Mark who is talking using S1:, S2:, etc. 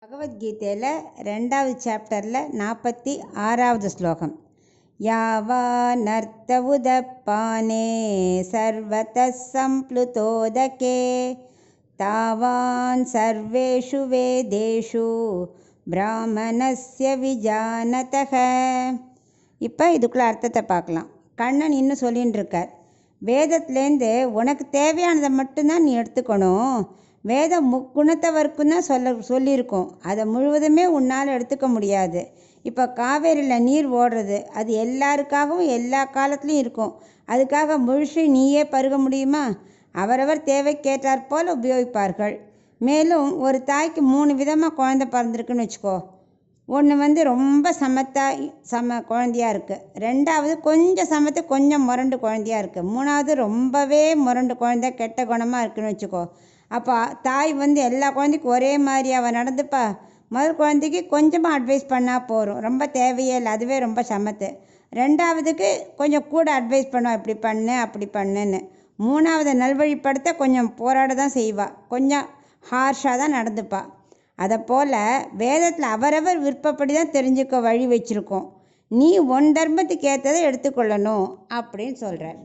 S1: பகவத்கீதையில் 2வது சாப்டரில் 46வது ஸ்லோகம். யாவானர்த்த உதப்பானே சர்வதः சம்ப்ளுதோதகே தாவான் சர்வேஷு வேதேஷு பிராமணஸ்ய விஜானதக. இப்போ இதுக்குள்ள அர்த்தத்தை பார்க்கலாம். கண்ணன் இன்னும் சொல்லின்னு இருக்கார், வேதத்துலேருந்து உனக்கு தேவையானதை மட்டும்தான் நீ எடுத்துக்கணும். வேதம் முக்குணத்தை வரைக்கும் தான் சொல்லியிருக்கோம். அதை முழுவதுமே உன்னால் எடுத்துக்க முடியாது. இப்போ காவேரியில் நீர் ஓடுறது, அது எல்லாருக்காகவும் எல்லா காலத்துலேயும் இருக்கும். அதுக்காக முழுசு நீயே பருக முடியுமா? அவரவர் தேவைக்கேற்றாற் போல் உபயோகிப்பார்கள். மேலும் ஒரு தாய்க்கு 3 விதமாக குழந்தை பிறந்திருக்குன்னு வச்சுக்கோ. ஒன்று ரொம்ப குழந்தையாக இருக்குது. 2வது கொஞ்சம் சமத்து கொஞ்சம் முரண்டு குழந்தையாக இருக்குது. 3வது ரொம்பவே முரண்டு குழந்தை கெட்ட குணமாக இருக்குன்னு வச்சுக்கோ. அப்போ தாய் எல்லா குழந்தைக்கும் ஒரே மாதிரி அவள் நடந்துப்பா. முதல் குழந்தைக்கு கொஞ்சமாக அட்வைஸ் பண்ணால் போகும், ரொம்ப தேவையே இல்லை, அதுவே ரொம்ப சமத்து. 2வதுக்கு கொஞ்சம் கூட அட்வைஸ் பண்ணுவா, இப்படி பண்ணு அப்படி பண்ணுன்னு. 3வது நல்வழிப்படுத்த கொஞ்சம் போராட தான் செய்வாள், கொஞ்சம் ஹார்ஷாக தான் நடந்துப்பா. அதை போல் வேதத்தில் அவரவர் விருப்பப்படி தான் தெரிஞ்சுக்க வழி வச்சுருக்கோம். நீ உன் தர்மத்துக்கு ஏற்றதை எடுத்துக்கொள்ளணும் அப்படின்னு சொல்கிறார்.